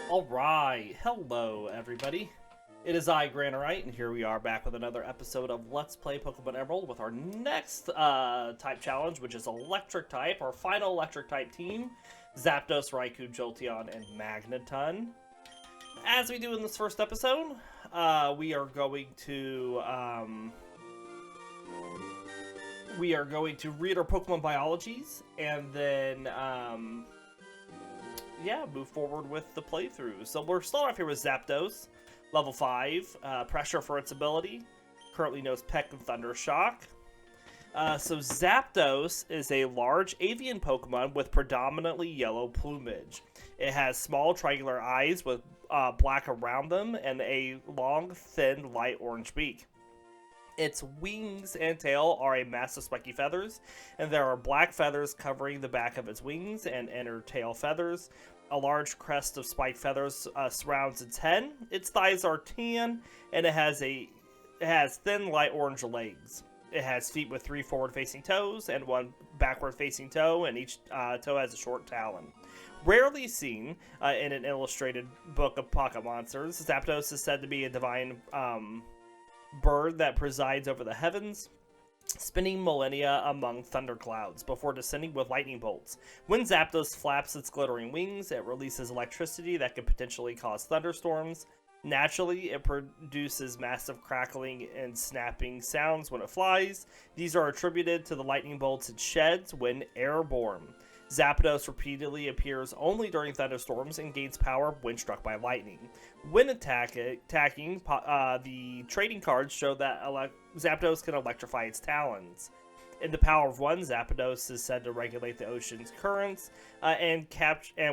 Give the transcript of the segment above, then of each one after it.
Alright, hello everybody. It is I, Granorite, and here we are back with another episode of Let's Play Pokemon Emerald with our next type challenge, which is Electric type, our final Electric type team, Zapdos, Raikou, Jolteon, and Magneton. As we do in this first episode, we are going to read our Pokemon biologies, and then move forward with the playthrough. So we're starting off here with Zapdos, level 5, pressure for its ability, currently knows Peck and Thunder Shock. So Zapdos is a large avian Pokemon with predominantly yellow plumage. It has small triangular eyes with black around them and a long, thin, light orange beak. Its wings and tail are a mass of spiky feathers, and there are black feathers covering the back of its wings and inner tail feathers. A large crest of spiked feathers surrounds its head. Its thighs are tan, and it has thin, light orange legs. It has feet with 3 forward-facing toes and 1 backward-facing toe, and each toe has a short talon. Rarely seen in an illustrated book of pocket monsters, Zapdos is said to be a divine bird that presides over the heavens, spinning millennia among thunderclouds before descending with lightning bolts. When Zapdos flaps its glittering wings, it releases electricity that could potentially cause thunderstorms. Naturally, it produces massive crackling and snapping sounds when it flies. These are attributed to the lightning bolts it sheds when airborne. Zapdos repeatedly appears only during thunderstorms and gains power when struck by lightning. When attacking, the trading cards show that Zapdos can electrify its talons. In the Power of One, Zapdos is said to regulate the ocean's currents, and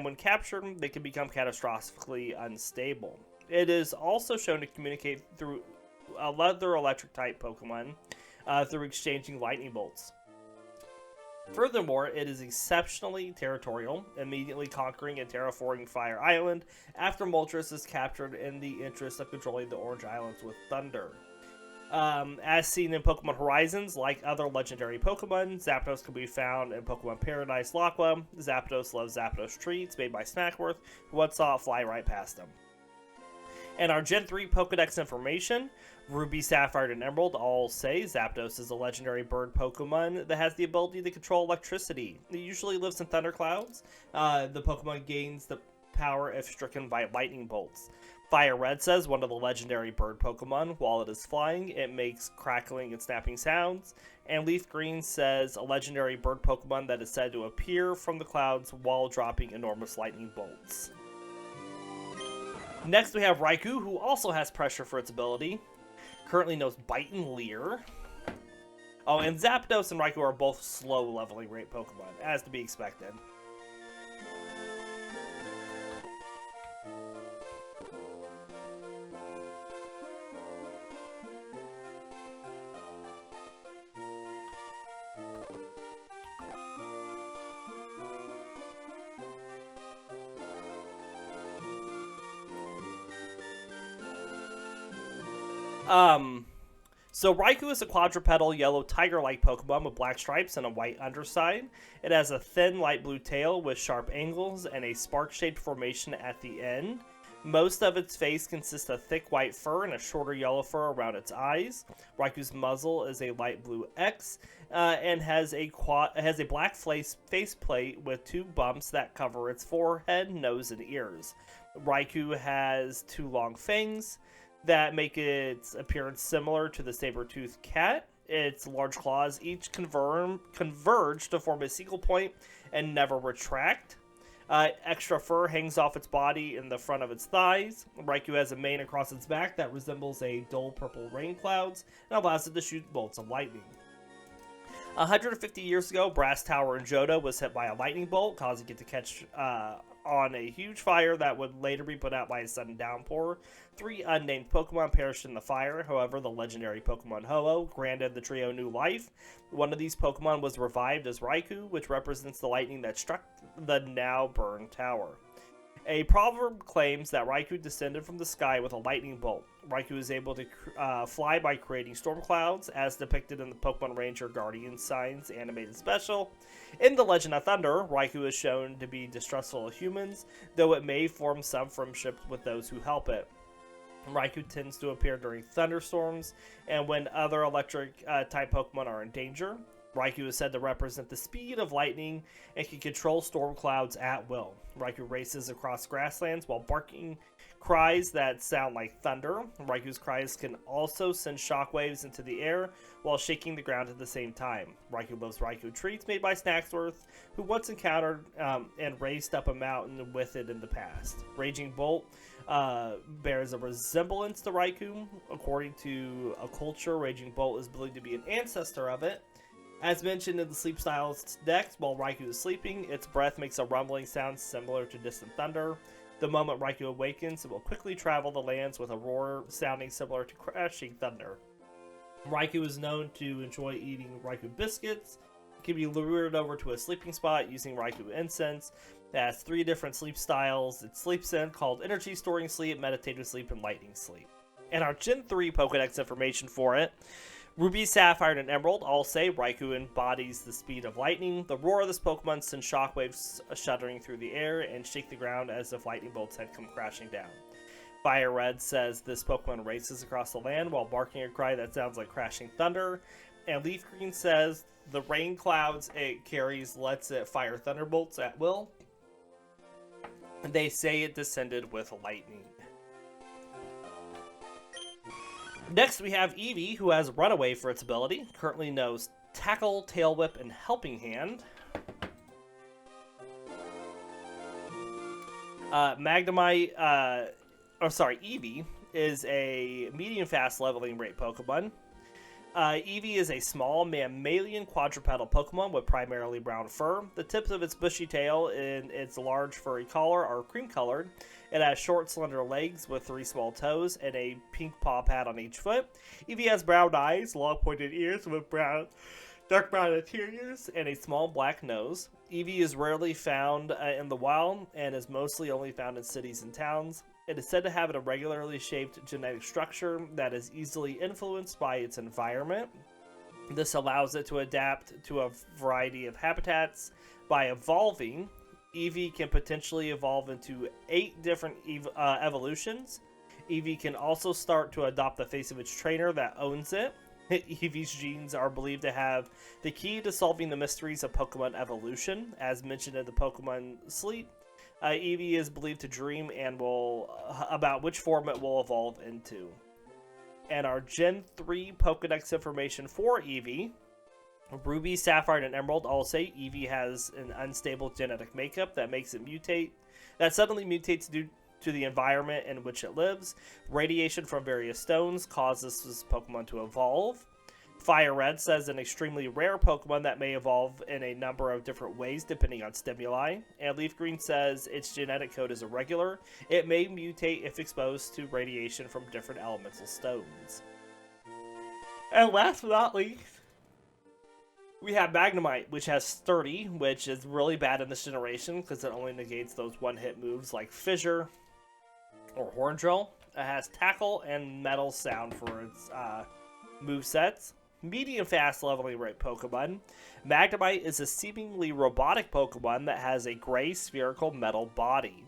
when captured, they can become catastrophically unstable. It is also shown to communicate through other electric-type Pokemon through exchanging lightning bolts. Furthermore, it is exceptionally territorial, immediately conquering and terraforming Fire Island after Moltres is captured in the interest of controlling the Orange Islands with thunder. As seen in Pokemon Horizons, like other legendary Pokemon, Zapdos can be found in Pokemon Paradise Lockwood. Zapdos loves Zapdos treats made by Snackworth, who once saw it fly right past him. And our Gen 3 Pokedex information, Ruby, Sapphire, and Emerald all say Zapdos is a legendary bird Pokemon that has the ability to control electricity. It usually lives in thunderclouds. The Pokemon gains the power if stricken by lightning bolts. Fire Red says one of the legendary bird Pokemon, while it is flying, it makes crackling and snapping sounds. And Leaf Green says a legendary bird Pokemon that is said to appear from the clouds while dropping enormous lightning bolts. Next we have Raikou, who also has pressure for its ability. Currently knows Bite and Leer. Oh, and Zapdos and Raikou are both slow leveling rate Pokemon, as to be expected. So Raikou is a quadrupedal yellow tiger-like Pokemon with black stripes and a white underside. It has a thin light blue tail with sharp angles and a spark-shaped formation at the end. Most of its face consists of thick white fur and a shorter yellow fur around its eyes. Raikou's muzzle is a light blue X and has a black faceplate with 2 bumps that cover its forehead, nose, and ears. Raikou has 2 long fangs that make its appearance similar to the saber-toothed cat. Its large claws each converge to form a single point and never retract. Extra fur hangs off its body in the front of its thighs. Raikou has a mane across its back that resembles a dull purple rain clouds and allows it to shoot bolts of lightning. 150 years ago, Brass Tower in Johto was hit by a lightning bolt, causing it to catch on a huge fire that would later be put out by a sudden downpour. 3 unnamed Pokemon perished in the fire. However, the legendary Pokemon Ho-Oh granted the trio new life. One of these Pokemon was revived as Raikou, which represents the lightning that struck the now burned tower. A proverb claims that Raikou descended from the sky with a lightning bolt. Raikou is able to fly by creating storm clouds, as depicted in the Pokemon Ranger Guardian Signs animated special. In The Legend of Thunder, Raikou is shown to be distrustful of humans, though it may form some friendship with those who help it. Raikou tends to appear during thunderstorms and when other electric type Pokemon are in danger. Raikou is said to represent the speed of lightning and can control storm clouds at will. Raikou races across grasslands while barking cries that sound like thunder. Raikou's cries can also send shockwaves into the air while shaking the ground at the same time. Raikou loves Raikou treats made by Snacksworth, who once encountered and raced up a mountain with it in the past. Raging Bolt bears a resemblance to Raikou. According to a culture, Raging Bolt is believed to be an ancestor of it. As mentioned in the Sleep Styles deck, while Raikou is sleeping, its breath makes a rumbling sound similar to distant thunder. The moment Raikou awakens, it will quickly travel the lands with a roar sounding similar to crashing thunder. Raikou is known to enjoy eating Raikou biscuits. It can be lured over to a sleeping spot using Raikou incense. It has 3 different sleep styles. It sleeps in, called Energy Storing Sleep, Meditative Sleep, and Lightning Sleep. And our Gen 3 Pokedex information for it. Ruby, Sapphire, and Emerald all say Raikou embodies the speed of lightning. The roar of this Pokemon sends shockwaves shuddering through the air and shake the ground as if lightning bolts had come crashing down. Fire Red says this Pokemon races across the land while barking a cry that sounds like crashing thunder. And Leaf Green says the rain clouds it carries lets it fire thunderbolts at will. And they say it descended with lightning. Next, we have Eevee, who has Runaway for its ability. Currently knows Tackle, Tail Whip, and Helping Hand. Eevee is a medium-fast leveling rate Pokemon. Eevee is a small mammalian quadrupedal Pokemon with primarily brown fur. The tips of its bushy tail and its large furry collar are cream-colored. It has short, slender legs with 3 small toes and a pink paw pad on each foot. Eevee has brown eyes, long pointed ears with dark brown interiors, and a small black nose. Eevee is rarely found in the wild and is mostly only found in cities and towns. It is said to have an irregularly shaped genetic structure that is easily influenced by its environment. This allows it to adapt to a variety of habitats. By evolving, Eevee can potentially evolve into 8 different evolutions. Eevee can also start to adopt the face of its trainer that owns it. Eevee's genes are believed to have the key to solving the mysteries of Pokemon evolution. As mentioned in the Pokemon Sleep, Eevee is believed to dream and about which form it will evolve into. And our Gen 3 Pokedex information for Eevee. Ruby, Sapphire, and Emerald all say Eevee has an unstable genetic makeup that makes it suddenly mutates due to the environment in which it lives. Radiation from various stones causes this Pokemon to evolve. Fire Red says an extremely rare Pokemon that may evolve in a number of different ways depending on stimuli. And Leaf Green says its genetic code is irregular. It may mutate if exposed to radiation from different elemental stones. And last but not least, we have Magnemite, which has Sturdy, which is really bad in this generation because it only negates those one-hit moves like Fissure or Horn Drill. It has Tackle and Metal Sound for its movesets. Medium-fast leveling rate Pokemon. Magnemite is a seemingly robotic Pokemon that has a gray spherical metal body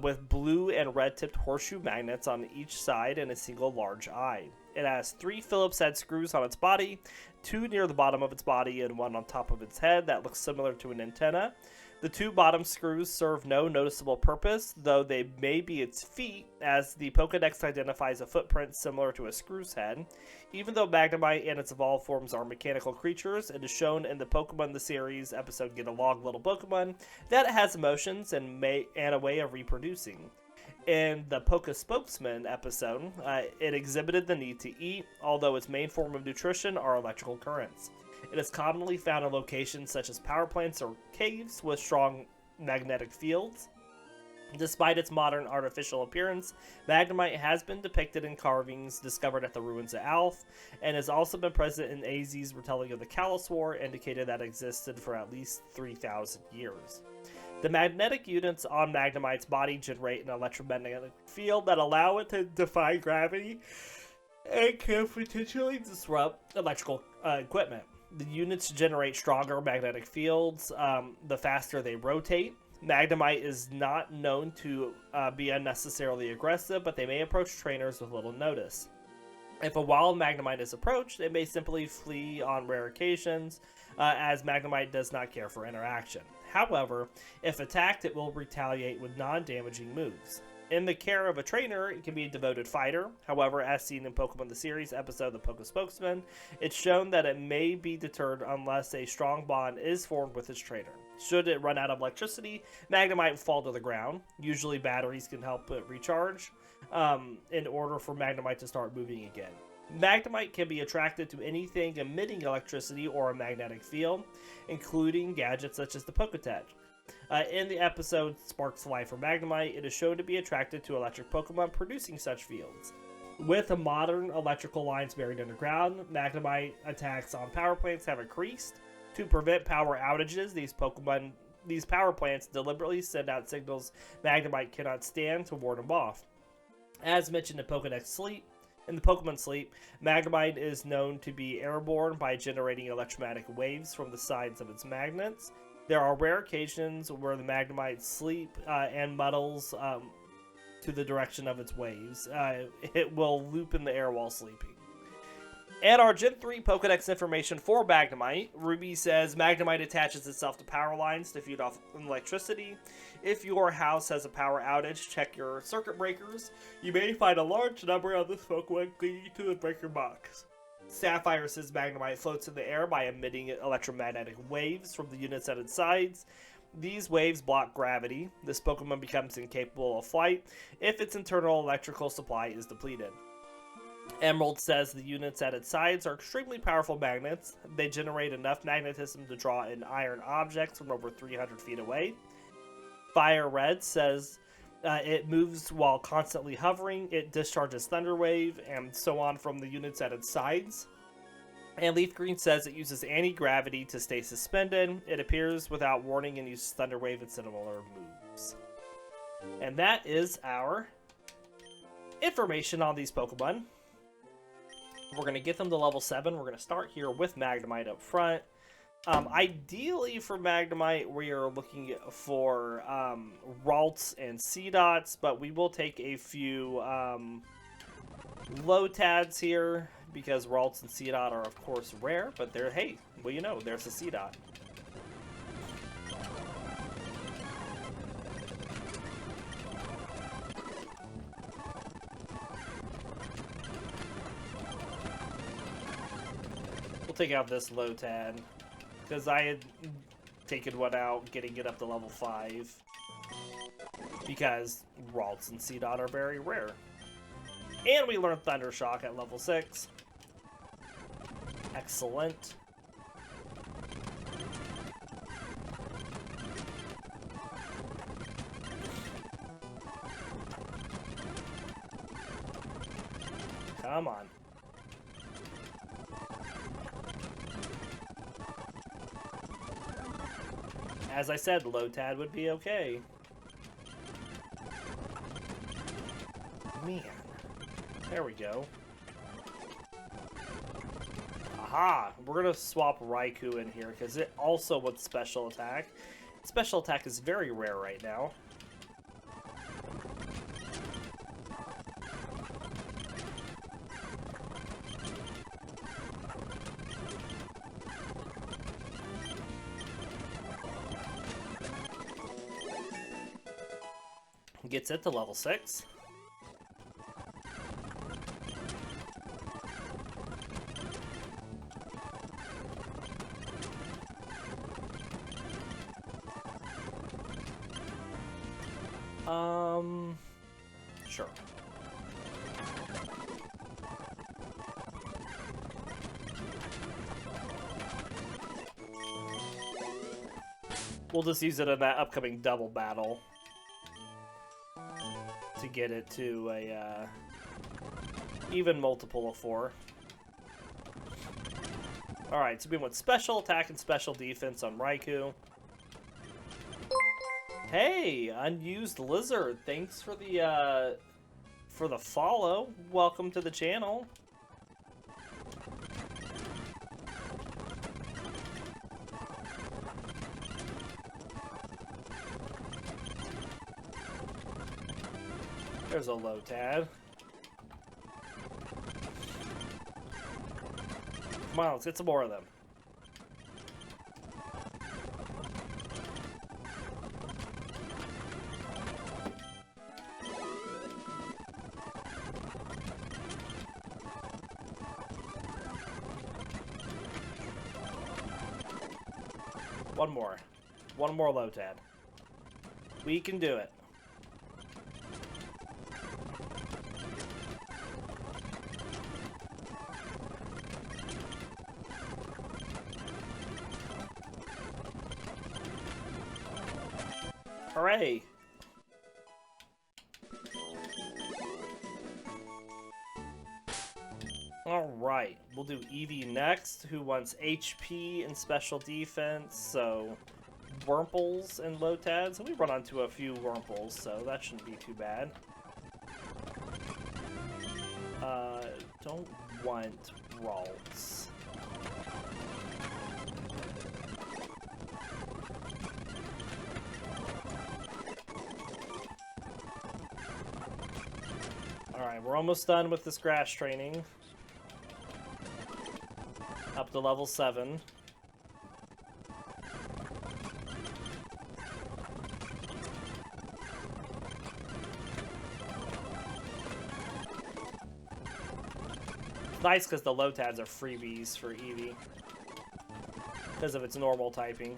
with blue and red-tipped horseshoe magnets on each side and a single large eye. It has 3 Phillips head screws on its body, 2 near the bottom of its body and 1 on top of its head that looks similar to an antenna. The 2 bottom screws serve no noticeable purpose, though they may be its feet, as the Pokedex identifies a footprint similar to a screw's head. Even though Magnemite and its evolved forms are mechanical creatures, it is shown in the Pokemon the Series episode Get Along Little Pokemon that it has emotions and a way of reproducing. In the Poke Spokesman episode, it exhibited the need to eat, although its main form of nutrition are electrical currents. It is commonly found in locations such as power plants or caves with strong magnetic fields. Despite its modern artificial appearance, Magnemite has been depicted in carvings discovered at the ruins of Alph, and has also been present in AZ's retelling of the Kalos War, indicated that it existed for at least 3,000 years. The magnetic units on Magnemite's body generate an electromagnetic field that allow it to defy gravity and can potentially disrupt electrical equipment. The units generate stronger magnetic fields the faster they rotate. Magnemite is not known to be unnecessarily aggressive, but they may approach trainers with little notice. If a wild Magnemite is approached, it may simply flee on rare occasions, as Magnemite does not care for interaction. However, if attacked, it will retaliate with non-damaging moves. In the care of a trainer, it can be a devoted fighter. However, as seen in Pokemon the Series episode The Poke Spokesman, it's shown that it may be deterred unless a strong bond is formed with its trainer. Should it run out of electricity, Magnemite will fall to the ground. Usually batteries can help it recharge in order for Magnemite to start moving again. Magnemite can be attracted to anything emitting electricity or a magnetic field, including gadgets such as the Poketech. In the episode Sparks Life for Magnemite, it is shown to be attracted to electric Pokemon producing such fields. With the modern electrical lines buried underground, Magnemite attacks on power plants have increased. To prevent power outages, these power plants deliberately send out signals Magnemite cannot stand to ward them off. As mentioned in the Pokemon Sleep, Magnemite is known to be airborne by generating electromagnetic waves from the sides of its magnets. There are rare occasions where the Magnemite sleep and muddles to the direction of its waves. It will loop in the air while sleeping. And our Gen 3 Pokedex information for Magnemite. Ruby says Magnemite attaches itself to power lines to feed off electricity. If your house has a power outage, check your circuit breakers. You may find a large number of this Pokemon clinging to the breaker box. Sapphire says Magnemite floats in the air by emitting electromagnetic waves from the units at its sides. These waves block gravity. This Pokemon becomes incapable of flight if its internal electrical supply is depleted. Emerald says the units at its sides are extremely powerful magnets. They generate enough magnetism to draw in iron objects from over 300 feet away. Fire Red says it moves while constantly hovering. It discharges Thunder Wave and so on from the units at its sides. And Leaf Green says it uses anti-gravity to stay suspended. It appears without warning and uses Thunder Wave and similar moves. And that is our information on these Pokemon. We're going to get them to level 7. We're going to start here with Magnemite up front. Ideally for Magnemite, we are looking for Ralts and Seedots, but we will take a few Lotads here, because Ralts and Seedot are, of course, rare, but they're, hey, well, you know, there's a Seedot. We'll take out this Lotad, because I had taken one out, getting it up to level 5, because Ralts and Seedot are very rare. And we learned Thunder Shock at level 6. Excellent. Come on. As I said, Lotad would be okay. Man. There we go. Aha! We're going to swap Raikou in here, because it also wants special attack. Special attack is very rare right now. Gets it to level 6. Sure. We'll just use it in that upcoming double battle to get it to a even multiple of 4. Alright, so we went special attack and special defense on Raikou. Hey, Unused Lizard, thanks for the follow. Welcome to the channel. There's a Lotad. Come on, let's get some more of them. One more. One more Lotad. We can do it. Hooray! Alright, we'll do Eevee next, who wants HP and special defense, so Wurmples and Lotads. And we run onto a few Wurmples, so that shouldn't be too bad. Don't want Ralts. Alright, we're almost done with this grass training. Up to level 7. It's nice because the Lotads are freebies for Eevee. Because of its normal typing.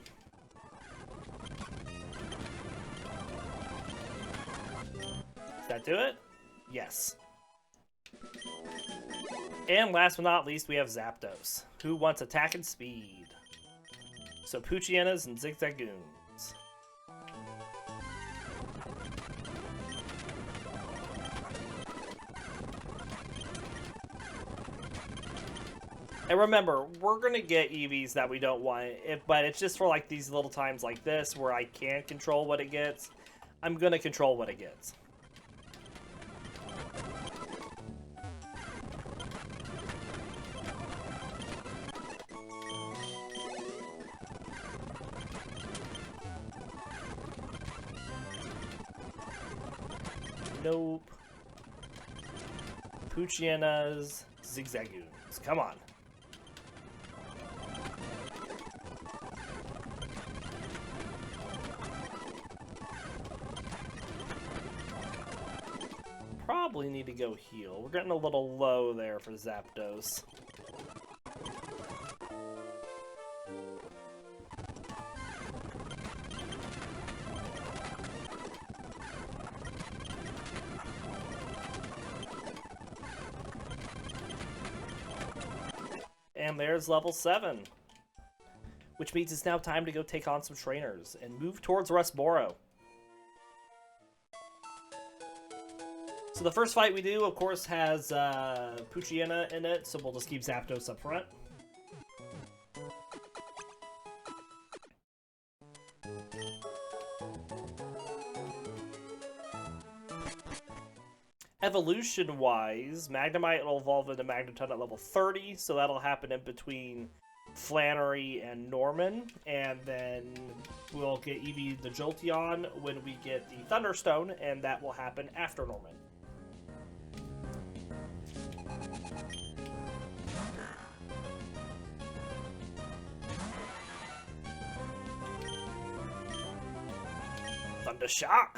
Does that do it? Yes. And last but not least, we have Zapdos, who wants attack and speed. So Poochyenas and Zigzagoons. And remember, we're going to get Eevees that we don't want, but it's just for like these little times like this where I can't control what it gets. I'm going to control what it gets. Nope. Poochyenas, Zigzagoons. Come on. Probably need to go heal. We're getting a little low there for Zapdos. And there's level 7. Which means it's now time to go take on some trainers and move towards Rustboro. So the first fight we do, of course, has Poochiena in it, so we'll just keep Zapdos up front. Evolution-wise, Magnemite will evolve into Magneton at level 30, so that'll happen in between Flannery and Norman, and then we'll get Eevee the Jolteon when we get the Thunderstone, and that will happen after Norman. Thundershock!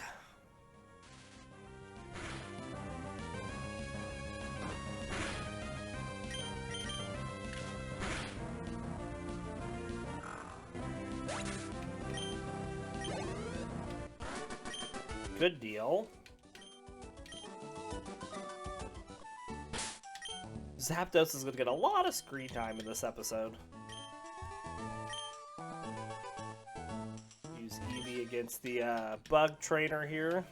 Good deal. Zapdos is going to get a lot of screen time in this episode. Use Eevee against the bug trainer here.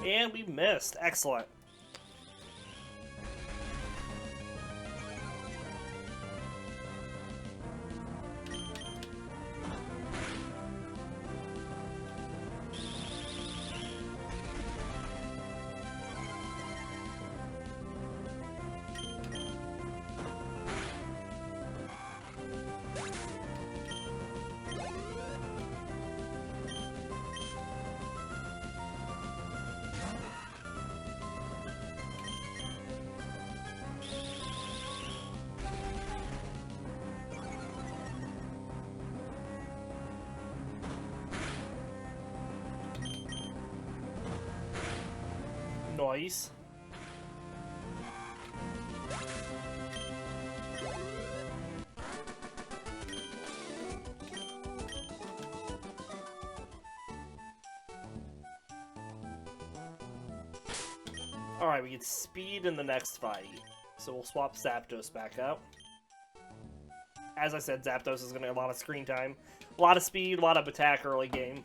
And we missed. Excellent. Nice. Alright, we get speed in the next fight. So we'll swap Zapdos back up. As I said, Zapdos is going to get a lot of screen time. A lot of speed, a lot of attack early game.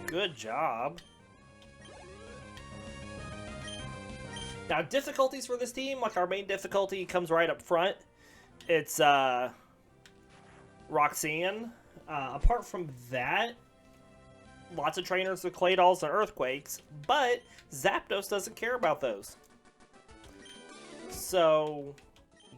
Good job. Now, difficulties for this team, like our main difficulty comes right up front. It's Roxanne. Apart from that, lots of trainers with Claydolls and Earthquakes, but Zapdos doesn't care about those. So,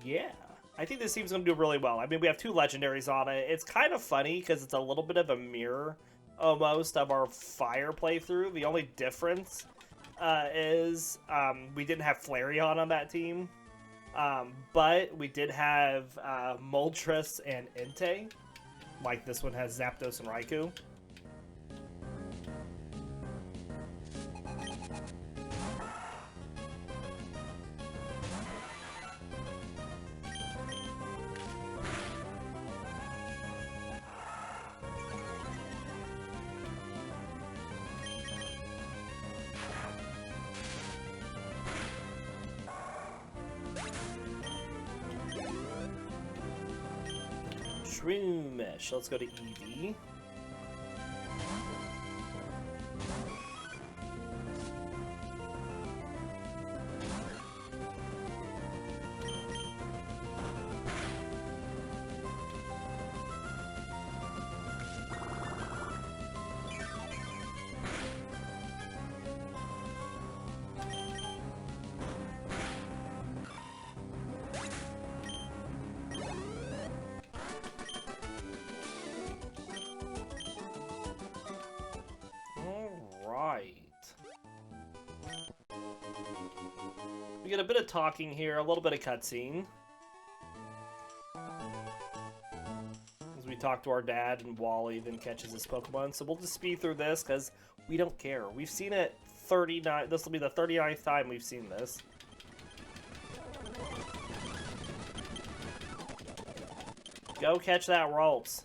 yeah. I think this team's going to do really well. I mean, we have 2 legendaries on it. It's kind of funny because it's a little bit of a mirror, almost, of our fire playthrough. The only difference is we didn't have Flareon on that team, but we did have Moltres and Entei. Like this one has Zapdos and Raikou. Shroomish. Let's go to Eevee. We get a bit of talking here, a little bit of cutscene. As we talk to our dad, and Wally then catches his Pokemon. So we'll just speed through this because we don't care. We've seen it 39. This will be the 39th time we've seen this. Go catch that Ralts.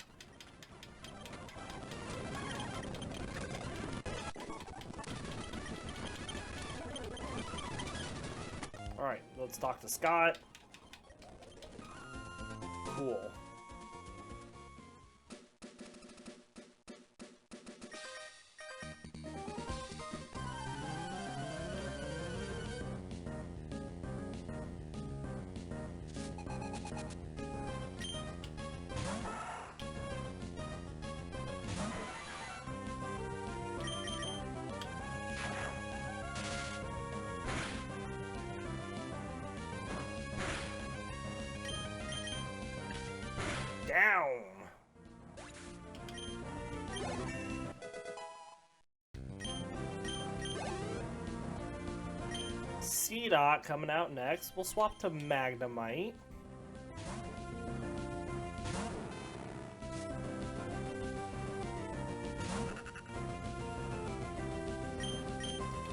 Alright, let's talk to Scott. Cool. Down. Seedot coming out next. We'll swap to Magnemite.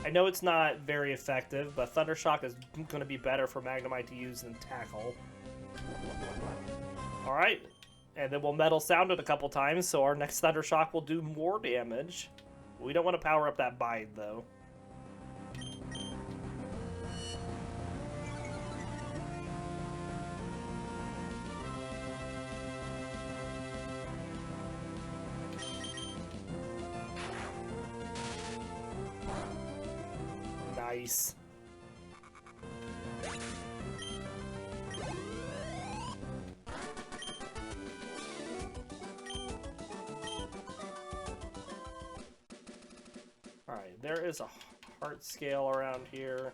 I know it's not very effective, but Thundershock is going to be better for Magnemite to use than Tackle. Alright. And then we'll Metal Sound it a couple times, so our next Thundershock will do more damage. We don't want to power up that bind, though. Nice. Alright, there is a heart scale around here.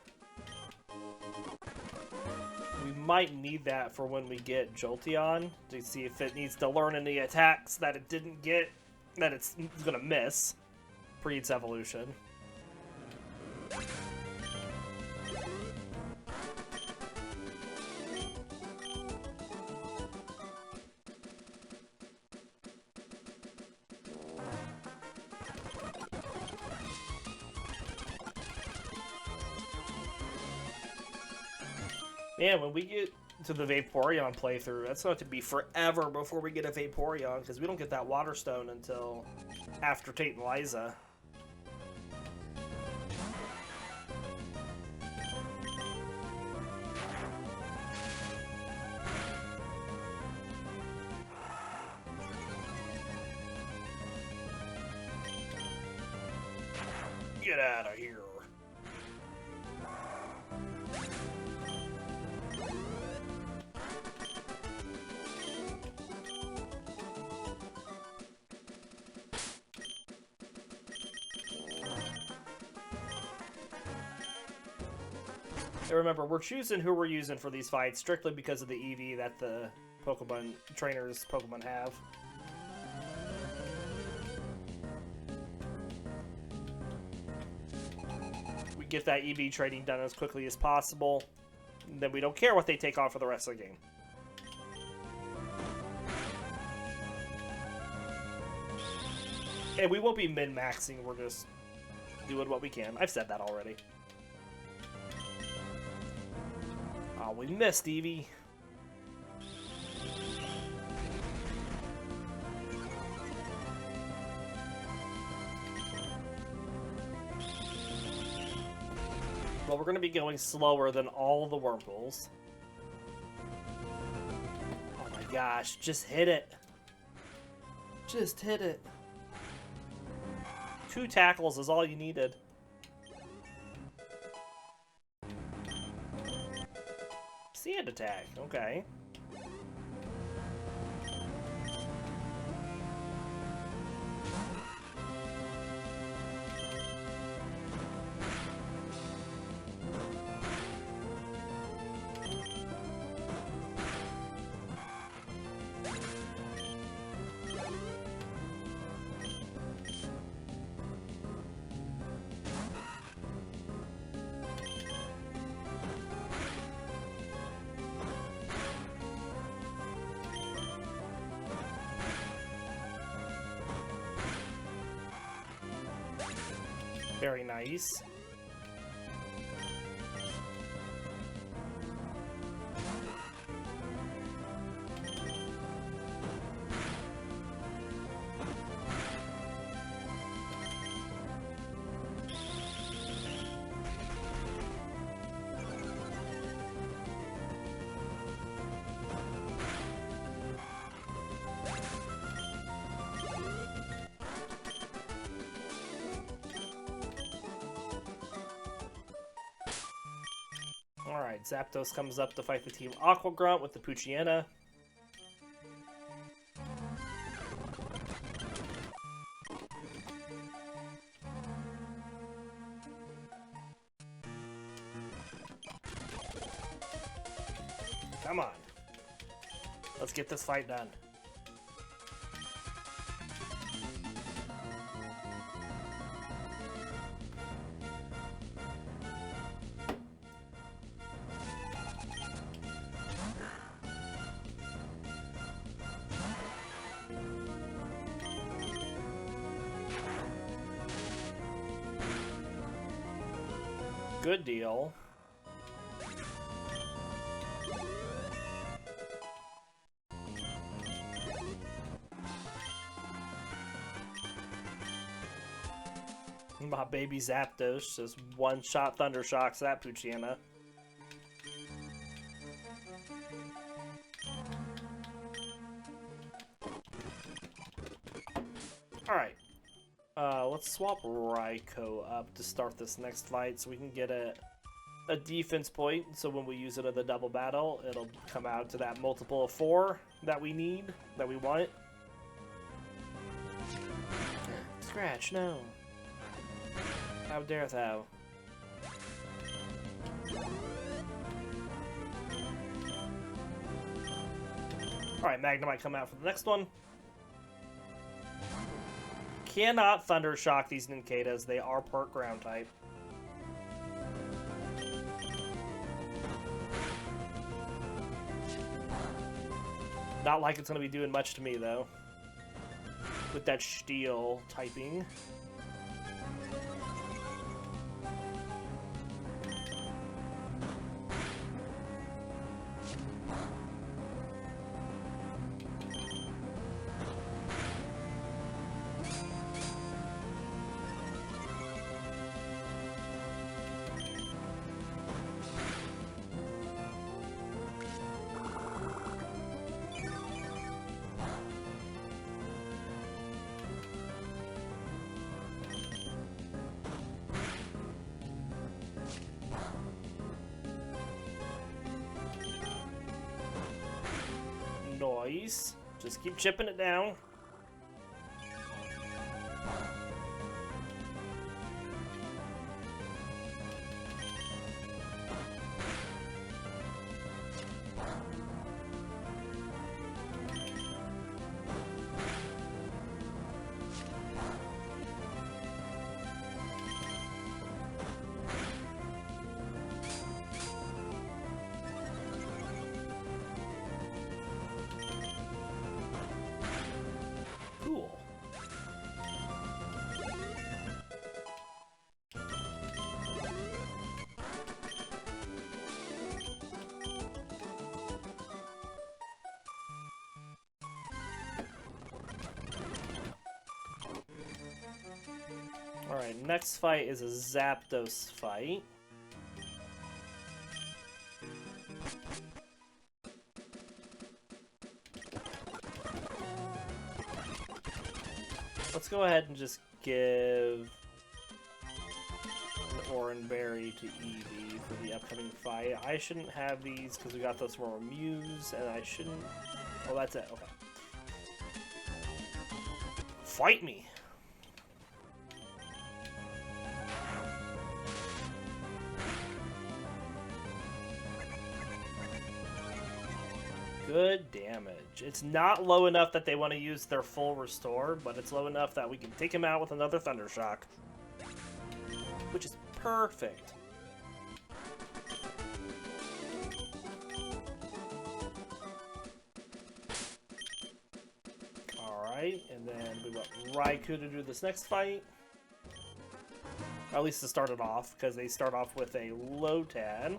We might need that for when we get Jolteon, to see if it needs to learn any attacks that it didn't get, that it's gonna miss pre its evolution. Man, when we get to the Vaporeon playthrough, that's going to be forever before we get a Vaporeon, because we don't get that Water Stone until after Tate and Liza. Get out of here. Remember, we're choosing who we're using for these fights strictly because of the Eevee that the Pokemon trainers Pokemon have. We get that Eevee training done as quickly as possible, and then we don't care what they take on for the rest of the game. And we won't be min-maxing, we're just doing what we can. I've said that already. Oh, we missed, Eevee. Well, we're going to be going slower than all the Wurmples. Oh my gosh, just hit it. Just hit it. 2 tackles is all you needed. Sand attack, okay. Very nice. Alright, Zapdos comes up to fight the Team Aqua Grunt with the Poochyena. Come on. Let's get this fight done. Good deal. My baby Zapdos just one-shot Thunder Shocks that Poochyena. Alright. Let's swap Raikou up to start this next fight so we can get a defense point. So when we use it in the double battle, it'll come out to that multiple of 4 that we need, that we want. Scratch, no. How dare thou? Alright, Magnemite come out for the next one. Cannot Thunder Shock these Ninkadas. They are part ground type. Not like it's going to be doing much to me, though. With that steel typing. Noise. Just keep chipping it down. Alright, next fight is a Zapdos fight. Let's go ahead and just give an Oran Berry to Eevee for the upcoming fight. I shouldn't have these because we got those from our Muse, and I shouldn't... Oh, that's it. Okay. Fight me! Good damage. It's not low enough that they want to use their full restore, but it's low enough that we can take him out with another Thunder Shock. Which is perfect. Alright, and then we want Raikou to do this next fight. Or at least to start it off, because they start off with a Lotad.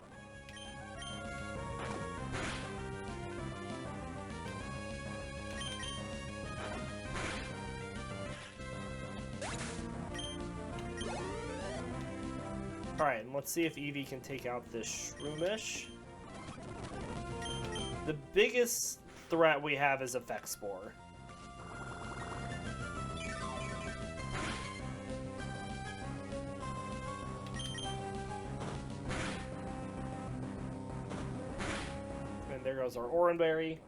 Alright, and let's see if Eevee can take out this Shroomish. The biggest threat we have is Effect Spore. And there goes our Oran Berry.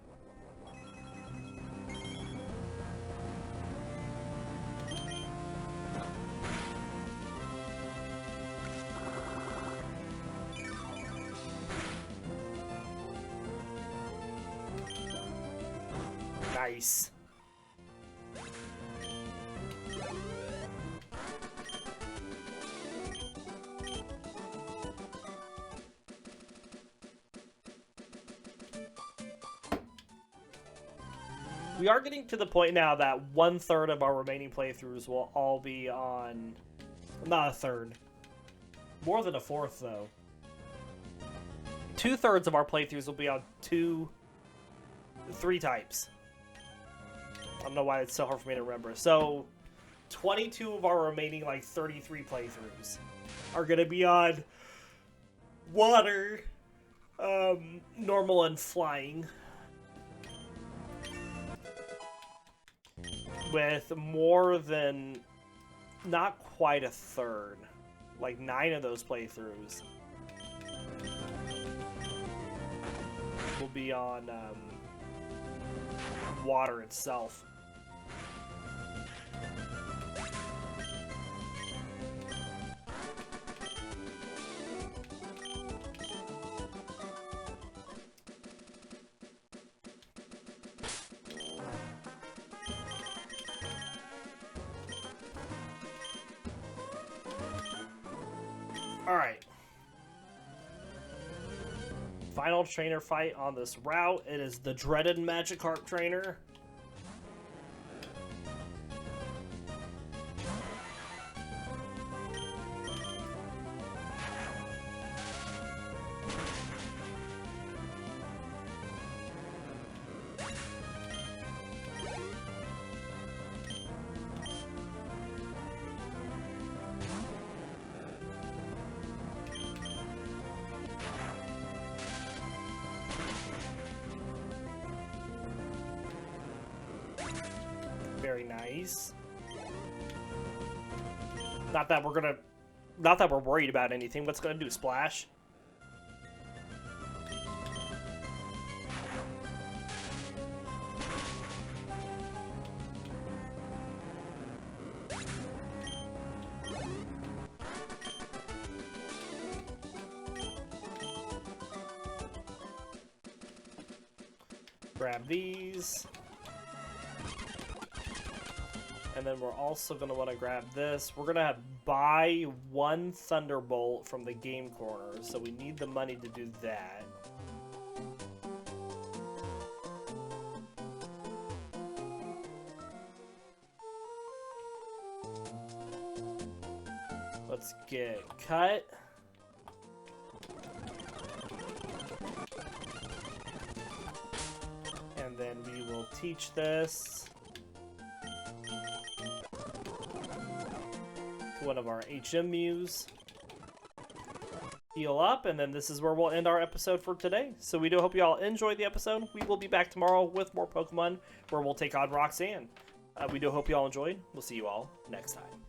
Nice. We are getting to the point now that 1/3 of our remaining playthroughs will all be on... Not a third. More than a fourth, though. 2/3 of our playthroughs will be on 3 types. I don't know why it's so hard for me to remember. So, 22 of our remaining, like, 33 playthroughs are going to be on water, normal, and flying. With more than, not quite a third, like 9 of those playthroughs will be on water itself. Alright. Final trainer fight on this route. It is the dreaded Magikarp trainer. Very nice. Not that we're worried about anything. What's gonna do? Splash? Grab these. And then we're also going to want to grab this. We're going to buy 1 Thunderbolt from the game corner, so we need the money to do that. Let's get cut. And then we will teach this one of our HM Mews. Heal up, and then this is where we'll end our episode for today. So we do hope you all enjoyed the episode. We will be back tomorrow with more Pokemon, where we'll take on Roxanne. We do hope you all enjoyed. We'll see you all next time.